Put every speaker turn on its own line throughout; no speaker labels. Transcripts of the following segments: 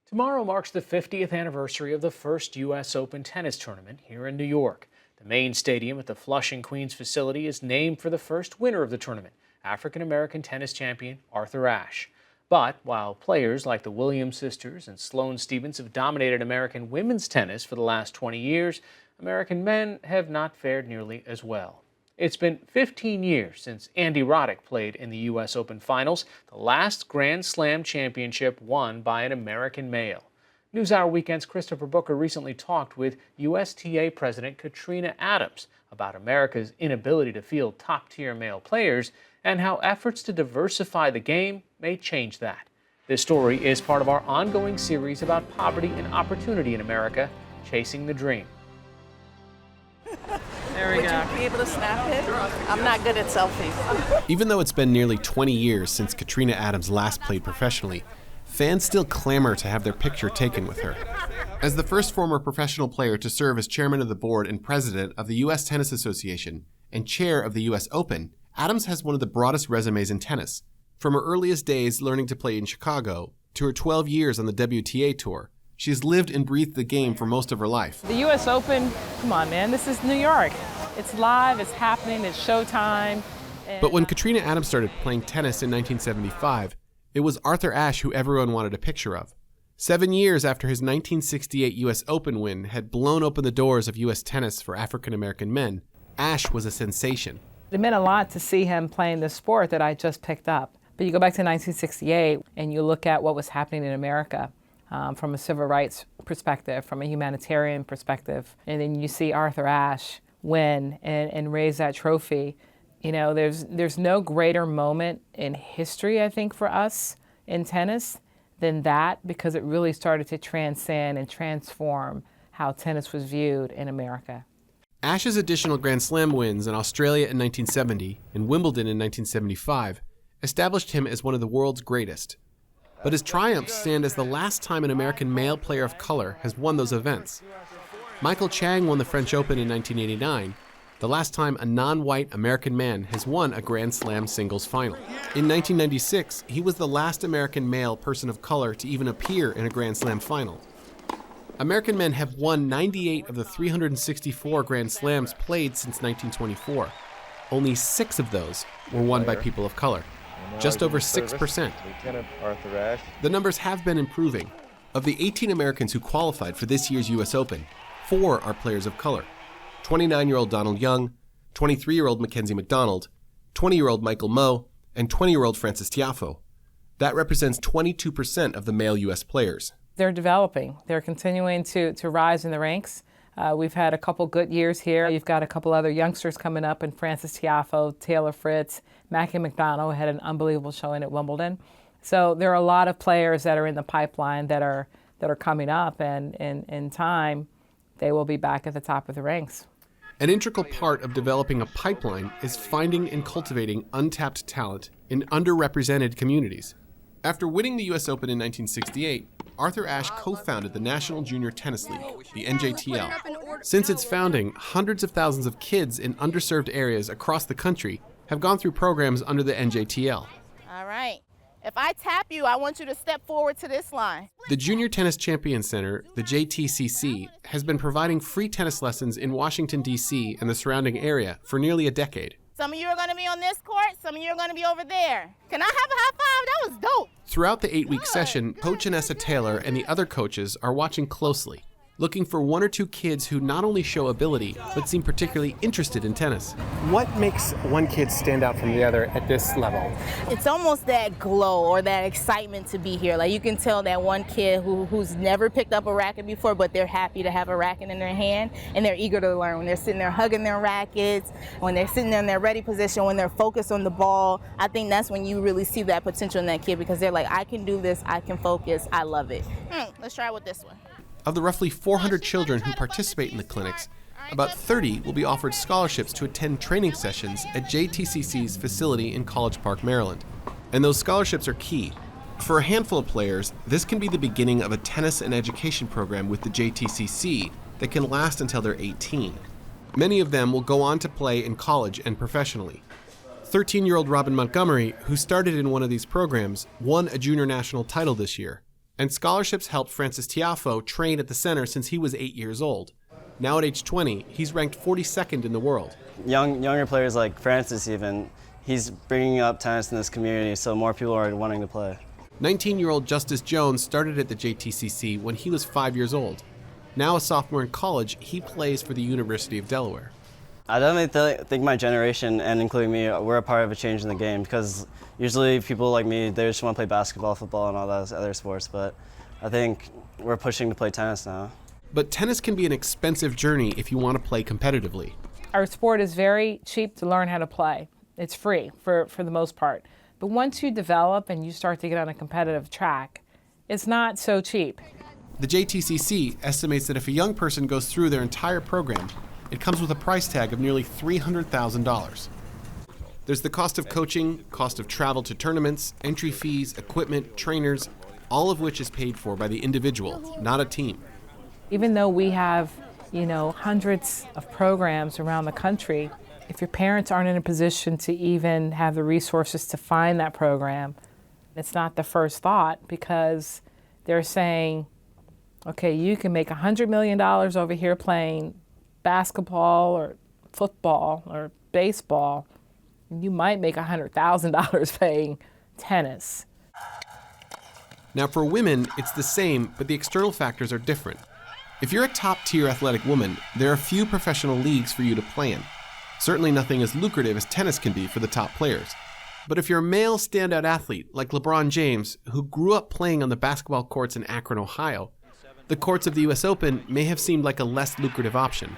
Tomorrow marks the 50th anniversary of the first U.S. Open tennis tournament here in New York. The main stadium at the Flushing Queens facility is named for the first winner of the tournament, African-American tennis champion Arthur Ashe. But while players like the Williams sisters and Sloane Stephens have dominated American women's tennis for the last 20 years, American men have not fared nearly as well. It's been 15 years since Andy Roddick played in the U.S. Open Finals, the last Grand Slam championship won by an American male. NewsHour Weekend's Christopher Booker recently talked with USTA President Katrina Adams about America's inability to field top-tier male players and how efforts to diversify the game may change that. This story is part of our ongoing series about poverty and opportunity in America, Chasing the Dream.
There we go. Would you be able to snap it? I'm not good at selfies.
Even though it's been nearly 20 years since Katrina Adams last played professionally, fans still clamor to have their picture taken with her. As the first former professional player to serve as chairman of the board and president of the U.S. Tennis Association and chair of the U.S. Open, Adams has one of the broadest resumes in tennis. From her earliest days learning to play in Chicago to her 12 years on the WTA Tour, she's lived and breathed the game for most of her life.
The U.S. Open, come on, man, this is New York. It's live, it's happening, it's showtime.
But when Katrina Adams started playing tennis in 1975, it was Arthur Ashe who everyone wanted a picture of. 7 years after his 1968 U.S. Open win had blown open the doors of U.S. tennis for African-American men, Ashe was a sensation.
It meant a lot to see him playing the sport that I just picked up. But you go back to 1968 and you look at what was happening in America. From a civil rights perspective, from a humanitarian perspective. And then you see Arthur Ashe win and raise that trophy. You know, there's no greater moment in history, I think, for us in tennis than that, because it really started to transcend and transform how tennis was viewed in America.
Ashe's additional Grand Slam wins in Australia in 1970 and Wimbledon in 1975 established him as one of the world's greatest. But his triumphs stand as the last time an American male player of color has won those events. Michael Chang won the French Open in 1989, the last time a non-white American man has won a Grand Slam singles final. In 1996, he was the last American male person of color to even appear in a Grand Slam final. American men have won 98 of the 364 Grand Slams played since 1924. Only 6 of those were won by people of color. Just over 6%. The numbers have been improving. Of the 18 Americans who qualified for this year's U.S. Open, 4 are players of color. 29-year-old Donald Young, 23-year-old Mackenzie McDonald, 20-year-old Michael Mmoh, and 20-year-old Frances Tiafoe. That represents 22% of the male U.S. players.
They're developing. They're continuing to rise in the ranks. We've had a couple good years here. You've got a couple other youngsters coming up in Frances Tiafoe, Taylor Fritz, Mackie McDonald had an unbelievable showing at Wimbledon. So there are a lot of players that are in the pipeline that are coming up, and in time, they will be back at the top of the ranks.
An integral part of developing a pipeline is finding and cultivating untapped talent in underrepresented communities. After winning the U.S. Open in 1968, Arthur Ashe co-founded the National Junior Tennis League, the NJTL. Since its founding, hundreds of thousands of kids in underserved areas across the country have gone through programs under the NJTL.
All right. If I tap you, I want you to step forward to this line.
The Junior Tennis Champion Center, the JTCC, has been providing free tennis lessons in Washington, D.C. and the surrounding area for nearly a decade.
Some of you are going to be on this court, some of you are going to be over there. Can I have a high five? That was dope.
Throughout the 8-week session, Coach Anessa Taylor and the other coaches are watching closely, looking for 1 or 2 kids who not only show ability, but seem particularly interested in tennis.
What makes one kid stand out from the other at this level?
It's almost that glow or that excitement to be here. Like, you can tell that one kid who's never picked up a racket before, but they're happy to have a racket in their hand, and they're eager to learn. When they're sitting there hugging their rackets, when they're sitting there in their ready position, when they're focused on the ball, I think that's when you really see that potential in that kid, because they're like, I can do this, I can focus, I love it. Let's try with this one.
Of the roughly 400 children who participate in the clinics, about 30 will be offered scholarships to attend training sessions at JTCC's facility in College Park, Maryland. And those scholarships are key. For a handful of players, this can be the beginning of a tennis and education program with the JTCC that can last until they're 18. Many of them will go on to play in college and professionally. 13-year-old Robin Montgomery, who started in one of these programs, won a junior national title this year. And scholarships helped Frances Tiafoe train at the center since he was 8 years old. Now at age 20, he's ranked 42nd in the world.
Younger players like Francis even, he's bringing up tennis in this community so more people are wanting to play.
19-year-old Justice Jones started at the JTCC when he was 5 years old. Now a sophomore in college, he plays for the University of Delaware.
I definitely think my generation, and including me, we're a part of a change in the game because usually people like me, they just want to play basketball, football, and all those other sports, but I think we're pushing to play tennis now.
But tennis can be an expensive journey if you want to play competitively.
Our sport is very cheap to learn how to play. It's free for the most part. But once you develop and you start to get on a competitive track, it's not so cheap.
The JTCC estimates that if a young person goes through their entire program, it comes with a price tag of nearly $300,000. There's the cost of coaching, cost of travel to tournaments, entry fees, equipment, trainers, all of which is paid for by the individual, not a team.
Even though we have, hundreds of programs around the country, if your parents aren't in a position to even have the resources to find that program, it's not the first thought because they're saying, okay, you can make $100 million over here playing basketball or football or baseball. You might make $100,000 playing tennis.
Now for women, it's the same, but the external factors are different. If you're a top-tier athletic woman, there are few professional leagues for you to play in. Certainly nothing as lucrative as tennis can be for the top players. But if you're a male standout athlete like LeBron James, who grew up playing on the basketball courts in Akron, Ohio, the courts of the US Open may have seemed like a less lucrative option.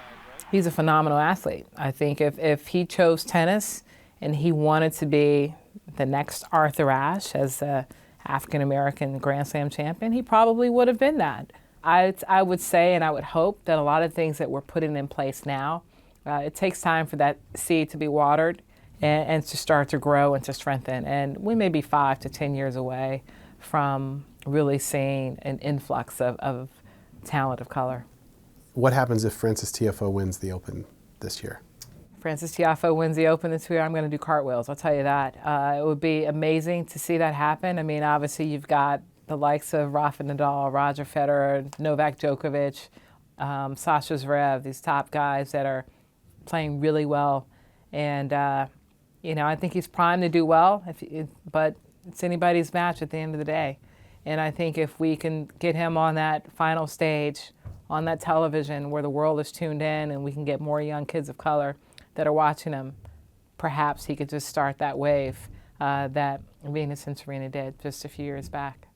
He's a phenomenal athlete. I think if he chose tennis and he wanted to be the next Arthur Ashe as an African-American Grand Slam champion, he probably would have been that. I would say and I would hope that a lot of things that we're putting in place now, it takes time for that seed to be watered and to start to grow and to strengthen. And we may be 5 to 10 years away from really seeing an influx of talent of color.
What happens if Frances Tiafoe wins the Open this year?
Frances Tiafoe wins the Open this year, I'm going to do cartwheels, I'll tell you that. It would be amazing to see that happen. I mean, obviously you've got the likes of Rafa Nadal, Roger Federer, Novak Djokovic, Sasha Zverev, these top guys that are playing really well. And, I think he's primed to do well, but it's anybody's match at the end of the day. And I think if we can get him on that final stage, on that television where the world is tuned in and we can get more young kids of color that are watching him, perhaps he could just start that wave that Venus and Serena did just a few years back.